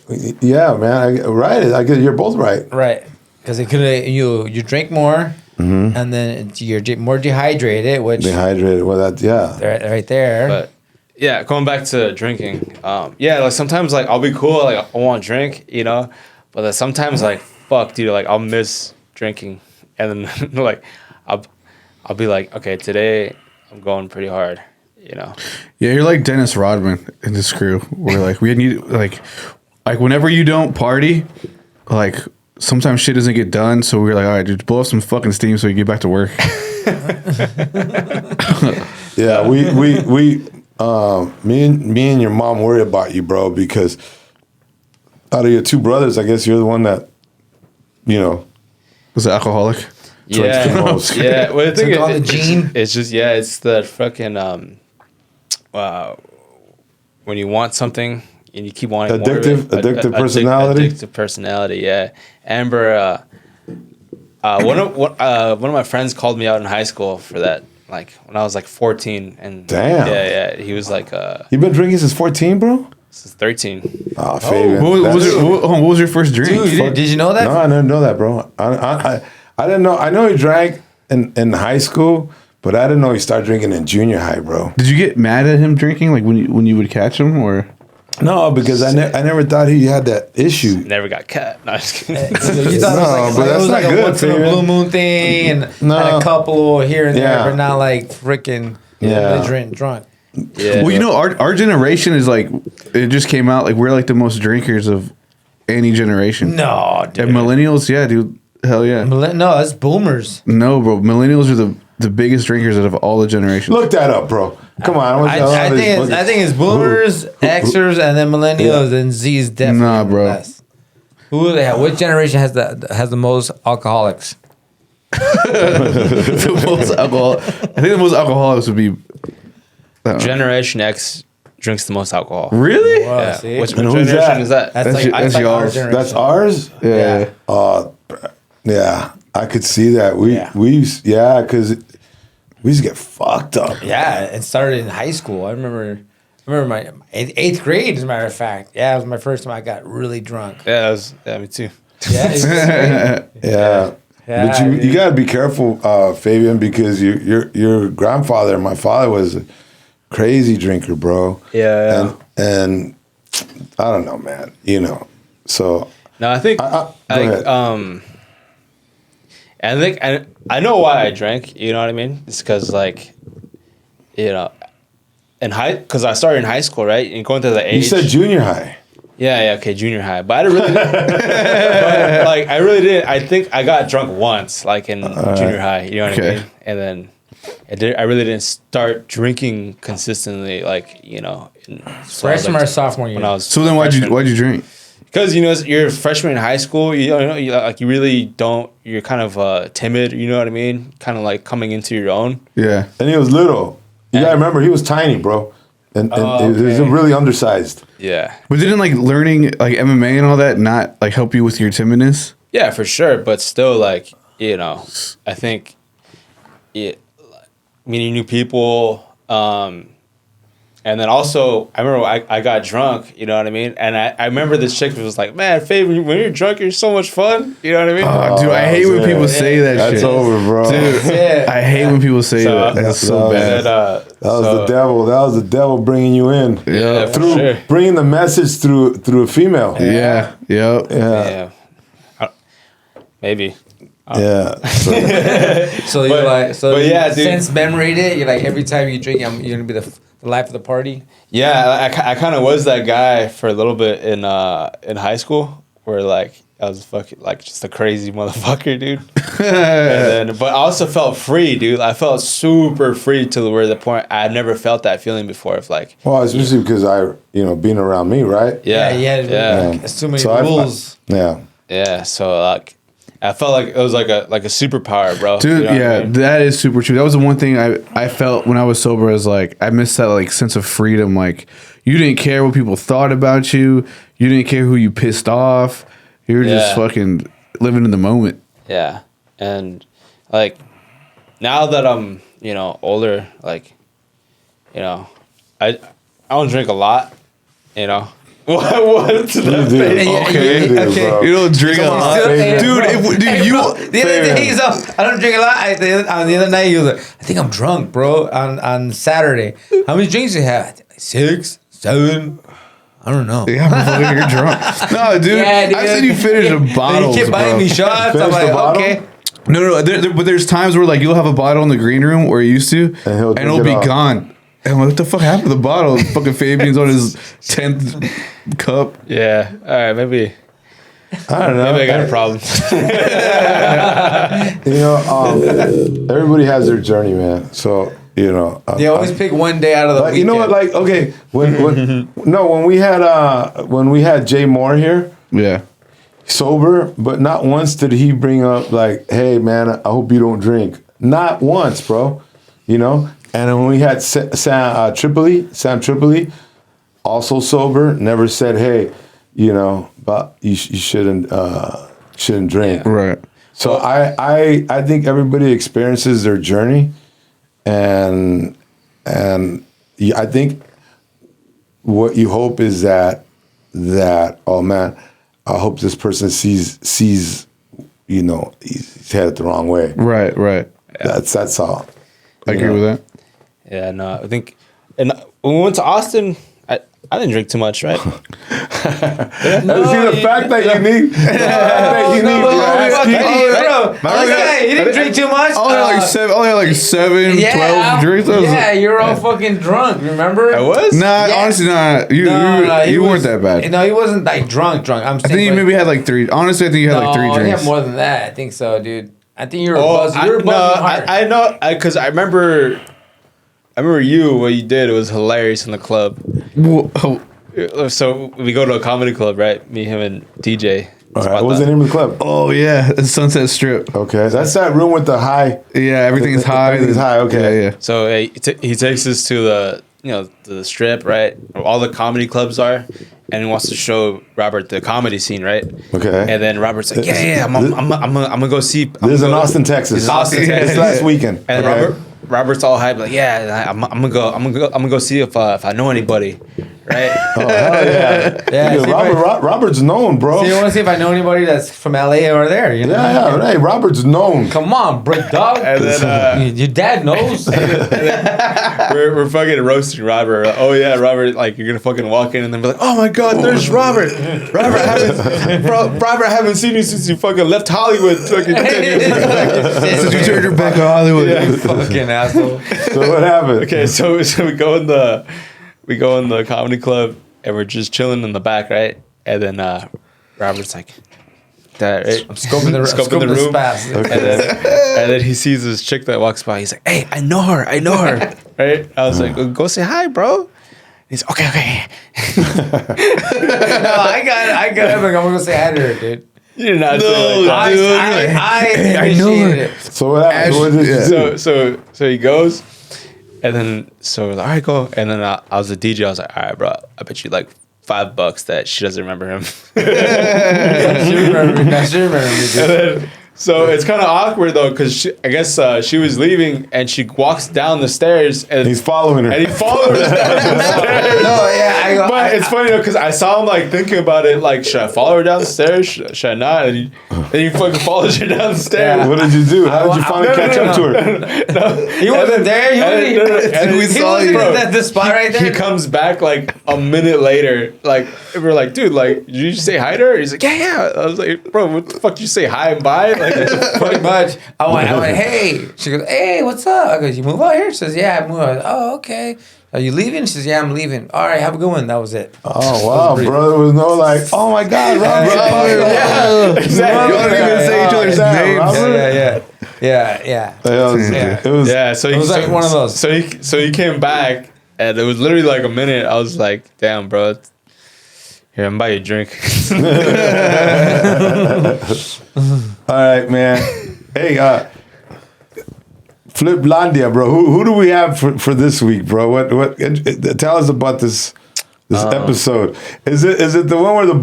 man. Right. I guess you're both right. right, because it could you drink more, and then you're more dehydrated, which Dehydrated. Well, right there. But yeah, going back to drinking. Yeah, like sometimes like I'll be cool, like I want to drink, you know, but then sometimes like fuck, dude, like I'll miss drinking, and then like I'll be like, okay, today I'm going pretty hard, you know. Yeah, you're like Dennis Rodman and his crew. We're like, we need like whenever you don't party, like sometimes shit doesn't get done. So we're like, all right, dude, blow up some fucking steam so we get back to work. Yeah, me and your mom worry about you, bro, because out of your two brothers, I guess you're the one that, you know, was an alcoholic. Yeah, the most. yeah. Well, I think Took on the gene. it's just it's the fucking when you want something and you keep wanting Addictive personality. Addictive personality. Yeah, Amber. One of my friends called me out in high school for that. Like when I was like 14, and damn, yeah, he was like, "You've been drinking since 14, bro." Since 13. Oh, Fabian. What was your first drink? Dude, did you know that? No, I didn't know that, bro. I didn't know. I know he drank in high school, but I didn't know he started drinking in junior high, bro. Did you get mad at him drinking, like when you would catch him, or? No, because I never thought he had that issue. Never got cut. No, I'm just kidding. You thought but it was like that's not a good, once in a Fabian. blue moon thing, and No. had a couple here and Yeah. there, but not like freaking belligerent drunk. Yeah. Well, you know, our generation is like, it just came out, like we're like the most drinkers of any generation. No, dude. And millennials, yeah, dude, hell yeah. No, that's boomers. No, bro, millennials are the biggest drinkers out of all the generations. Look that up, bro. Come on. I think it's boomers, Xers, and then millennials, and Z's definitely. Nah, bro. Less. Who they have? Which generation has the most alcoholics? The most alcohol. I think the most alcoholics would be. Generation X drinks the most alcohol. Really? Wow, Yeah. see? Which And who's generation that? is that? That's That's like our yours. generation. That's ours. Yeah. Yeah, I could see that. Because we used to get fucked up. Yeah, it started in high school. I remember my eighth grade, as a matter of fact. Yeah, it was my first time I got really drunk. Yeah, me too. Yeah, it's great. Yeah. Yeah, But you gotta be careful, Fabian, because your grandfather, my father, was a crazy drinker, bro. Yeah. And I don't know, man. You know, so No, I think go ahead. I know why I drank. You know what I mean? It's because like, you know, because I started in high school, right? And going to the age. you said junior high. Yeah, okay, junior high. But I didn't really, but, like, I really didn't. I think I got drunk once, like in junior high. You know what I mean? And then I really didn't start drinking consistently, like, you know, Freshman or sophomore year. when I was. So then why'd you drink? Because, you know, you're a freshman in high school. You know, you really don't. You're kind of timid. You know what I mean? Kind of like coming into your own. Yeah. And he was little. You gotta remember, he was tiny, bro. And he was really undersized. Yeah. But didn't like learning like MMA and all that not like help you with your timidness? Yeah, for sure. But still, like, you know, I think meeting new people. And then also, I remember I got drunk, you know what I mean? And I remember this chick was like, man, Faye, when you're drunk, you're so much fun. You know what I mean? Oh, dude, I hate when people say that That's shit. over, bro. Dude, I hate when people say that. That's so bad. That was the devil. That was the devil bringing you in. Yeah, for Through sure. bringing the message through a female. Yeah. Yep. Yeah. Maybe. Yeah. So you're like, but yeah, dude. since memorized it, you're like, every time you drink, you're gonna be the life of the party. Yeah, I kind of was that guy for a little bit in high school, where like I was fucking like just a crazy motherfucker, dude. And then, but I also felt free, dude. I felt super free to where the point I had never felt that feeling before. Of like, Well, especially because being around me, right? yeah. Assuming So rules. yeah. Yeah, so like, I felt like it was like a superpower, bro. Dude, You know what yeah, I mean? that is super true. That was the one thing I felt when I was sober is like I missed that like sense of freedom. Like you didn't care what people thought about you. You didn't care who you pissed off. You were just fucking living in the moment. Yeah, and like now that I'm older, like I don't drink a lot. What? Okay. You don't drink a lot, dude. The other day, I don't drink a lot. On the other night, he was like, I think I'm drunk, bro. On Saturday, how many drinks you have? 6, 7. I don't know. Yeah, motherfucker, you're drunk. No, dude. Yeah, dude. I've seen you finish a bottle. You keep buying me shots. I'm like, okay. No. But there's times where like you'll have a bottle in the green room where you used to, and it'll be gone. And I'm like, what the fuck happened to the bottle? Fucking Fabian's on his 10th cup. Yeah. All right. Maybe. I don't know. Maybe I got a problem. Everybody has their journey, man. So You always pick one day out of the like, weekend. you know what? Like, okay, when we had Jay Moore here, Yeah. sober, but not once did he bring up like, hey man, I hope you don't drink. Not once, bro. And then when we had Sam Tripoli, also sober, never said, hey, but you shouldn't drink. Right. So I think everybody experiences their journey, and I think what you hope is that oh man, I hope this person sees he's headed the wrong way. Right. That's all. I agree with that. Yeah. No. I think. And when we went to Austin, I didn't drink too much, right? See the fact that you need, He didn't drink too much. Only like 7, 12 drinks. You're all fucking drunk. Remember? I was. Nah, honestly, nah. You weren't that bad. No, he wasn't like drunk. I think you maybe had like 3. Honestly, I think you had like 3 he drinks. had more than that. I think so, dude. I think you were buzzing. You were buzzing hard. I know because I remember what you did. It was hilarious in the club. Whoa. So we go to a comedy club, right? Me, him, and DJ. All right, what was the name of the club? Oh yeah, it's Sunset Strip. Okay, that's that room with the high. Yeah, everything's high. Everything's high. Okay. Yeah. So he takes us to the strip, right? Where all the comedy clubs are, and he wants to show Robert the comedy scene, right? Okay. And then Robert's like, I'm gonna go see. This is in Austin, Texas. This last weekend. And Robert's all hyped, like, yeah, I'm gonna go see if I know anybody, right? Oh hell yeah! Robert's known, bro. So you want to see if I know anybody that's from LA or there? Yeah. Hey, Robert's known. Come on, brick dog. And then your dad knows. we're fucking roasting Robert. Oh yeah, Robert, like you're gonna fucking walk in and then be like, oh my god, there's Robert. Robert, I haven't seen you since you fucking left Hollywood. Fucking 10 years ago. Since you turned your back on Hollywood. Yeah. Fucking asshole. So what happened? Okay, so we go in the comedy club and we're just chilling in the back, right? And then Robert's like, that, right? I'm scoping the room. And then he sees this chick that walks by. He's like, hey, I know her. Right? I was like, go say hi, bro. He's okay. No, I got him. I'm gonna say hi to her, dude. You're not I know her. So what happened? So he goes, and then so we're like, all right, go. And then I was the DJ. I was like, all right, bro. I bet you like $5 that she doesn't remember him. She remember me, dude. And then, so it's kind of awkward though, because I guess she was leaving and she walks down the stairs and he's following her. And he follows down the stairs. No, yeah, but it's funny though, because I saw him like thinking about it, like, should I follow her down the stairs? Should I not? And he fucking follows her down the stairs. Yeah. What did you do? How did you finally catch up to her? He wasn't there. He wasn't at the spot right there. He comes back like a minute later. Like we're like, dude, like, did you just say hi to her? He's like, yeah. I was like, bro, what the fuck? You say hi and bye? Like, pretty much. I went, hey. She goes, hey, what's up? I go, you move out here? She says, yeah, I moved out. Oh, okay. Are you leaving? She says, yeah, I'm leaving. All right, have a good one. That was it. Oh, wow, bro. There was no like, oh my God, Robert. Yeah, exactly. You don't even say each other's names. Yeah. It was so it was like one of those. So he came back, and it was literally like a minute. I was like, damn, bro. Here, I'm buy you a drink. All right, man. Hey, Flip Landia, bro. Who do we have for this week, bro? What? Tell us about this episode. Is it the one where the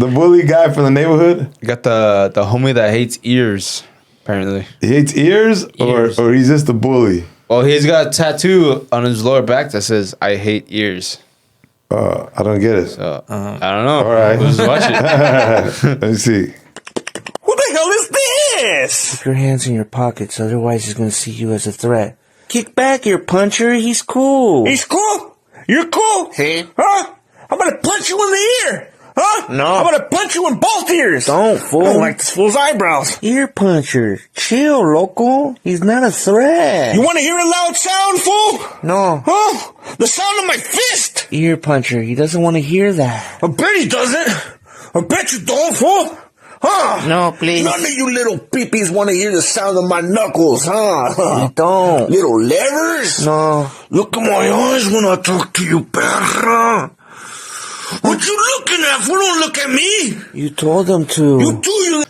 bully guy from the neighborhood? You got the homie that hates ears. Apparently, He hates ears. Or he's just a bully. Well, he's got a tattoo on his lower back that says "I hate ears." I don't get it. So I don't know. All right, We'll just watch it. Let me see. Who the hell is this? Keep your hands in your pockets, otherwise he's gonna see you as a threat. Kick back, you puncher. He's cool. He's cool? You're cool? See? Huh? I'm gonna punch you in the ear. Huh? No. I'm gonna punch you in both ears. Don't, I fool. don't like this fool's eyebrows. Ear puncher. Chill, loco. He's not a threat. You wanna hear a loud sound, fool? No. Huh? The sound of my fist. Ear puncher. He doesn't want to hear that. I bet he doesn't. I bet you don't, fool. Huh? No, please. None of you little peepees want to hear the sound of my knuckles, huh? I don't. Little levers? No. Look in my eyes when I talk to you, perra. What you looking at? Fool? Don't look at me. You told him to. You do, you.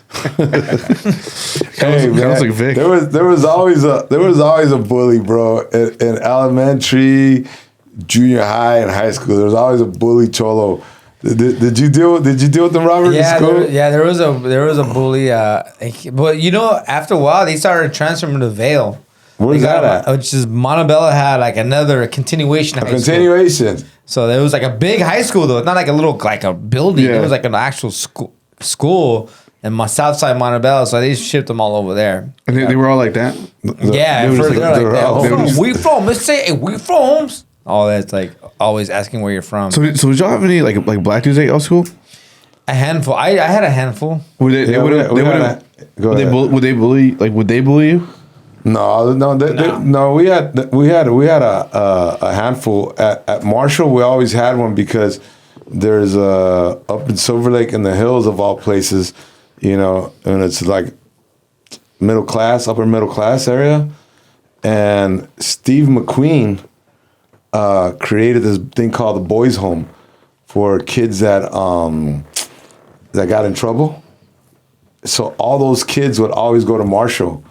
Hey, man, sounds like Vic. there was always a bully, bro. In elementary, junior high, and high school, there was always a bully cholo. Did you deal with them, Robert? Yeah, in school? there was a bully. But you know, after a while, they started transferring to Vale. Where's They got that at? Which is Montebello had like another continuation. A high school. continuation. So there was like a big high school though. It's not like a little like a building. Yeah. It was like an actual school in my south side Montebello. So they shipped them all over there. And they were all like that. Yeah, they were for, just- they're they were like all- that. they were just- We from? Let's say we from. Oh, that's like always asking where you're from. So did y'all have any like black dudes at y'all school? A handful. I had a handful. Would they? Yeah, Would we they? had go Would they? ahead. Would they bully? Like, would they bully you? No. We had a handful at Marshall. We always had one because there's up in Silver Lake in the hills of all places, you know, and it's like upper middle class area. And Steve McQueen created this thing called the Boys Home for kids that got in trouble. So all those kids would always go to Marshall.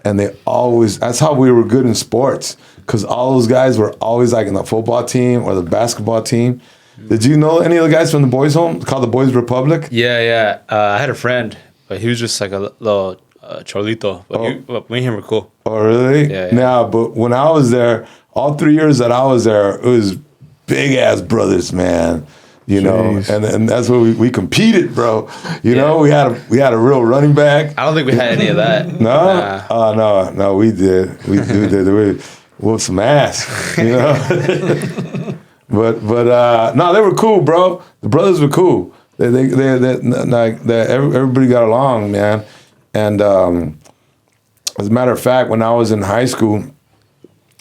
And that's how we were good in sports. Because all those guys were always like in the football team or the basketball team. Did you know any of the guys from the Boys Home? It's called the Boys Republic? Yeah. I had a friend, but he was just like a little cholito. But me and him were cool. Oh, really? Yeah. Nah, but when I was there, all 3 years that I was there, it was big ass brothers, man. You know, and that's where we competed, bro. You know, we had a real running back. I don't think we had any of that. No, Nah. no, we did. We did. We whooped some ass, you know. but no, they were cool, bro. The brothers were cool. Everybody got along, man. And as a matter of fact, when I was in high school,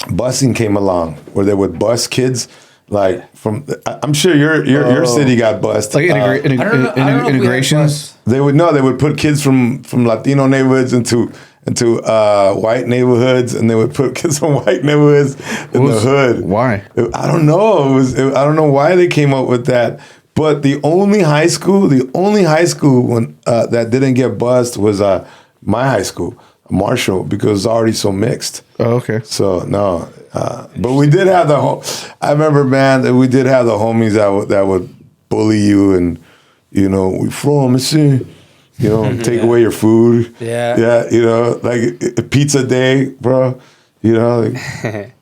busing came along where they would bus kids. Like from, I'm sure your city got bused. Like I don't know if we had integrations. bus. They would put kids from Latino neighborhoods into white neighborhoods, and they would put kids from white neighborhoods in the hood. Why? I don't know. I don't know why they came up with that. But the only high school when that didn't get bused was my high school, Marshall, because it was already so mixed. Oh, okay. So no, but we did have I remember, man, that we did have the homies that would bully you, and you know, we from see, you know, take away your food. Yeah, you know, like a pizza day, bro. You know, like,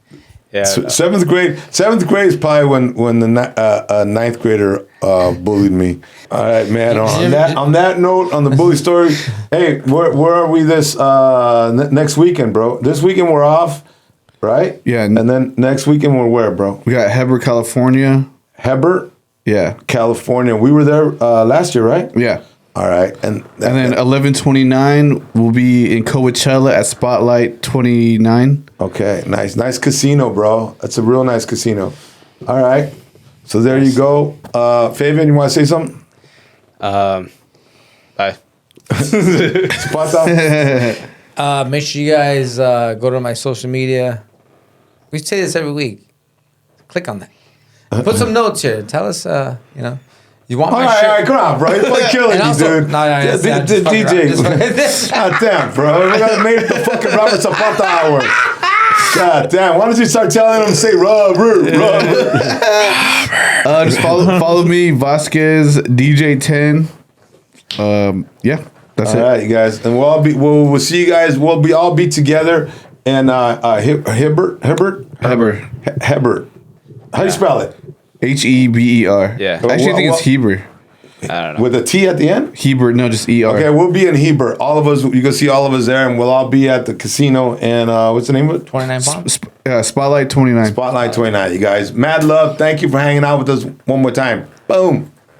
Yeah. seventh grade is probably when the ninth grader bullied me. All right, man. On that note, on the bully story, hey, where are we this next weekend, bro? This weekend we're off, right? Yeah. And then next weekend we're where, bro? We got Heber, California. Heber, Yeah. California. We were there last year, right? Yeah. All right, and then 11/29 we'll be in Coachella at Spotlight 29. Okay, nice casino, bro. That's a real nice casino. All right, so there you go. Fabian, you want to say something? Bye. Spot out. Make sure you guys go to my social media. We say this every week. Click on that. Put some notes here. Tell us, you know, you want my all shirt. right, come on, bro. You're fucking killing me, dude. DJ. God damn, bro. We got made it the fucking Robert Zapata hour. God damn. Why don't you start telling them to say Robert? Just follow me, Vasquez DJ10. Yeah, that's it. All right, you guys, and we'll see you guys. We'll all be together. And Hebert. How do you spell it? Heber. Yeah. I actually think it's Heber. I don't know. With a T at the end? Heber, no, just ER. Okay, we'll be in Heber. All of us, you can see all of us there, and we'll all be at the casino. And what's the name of it? 29 Palms. Spotlight 29. Spotlight 29, you guys. Mad love. Thank you for hanging out with us one more time. Boom.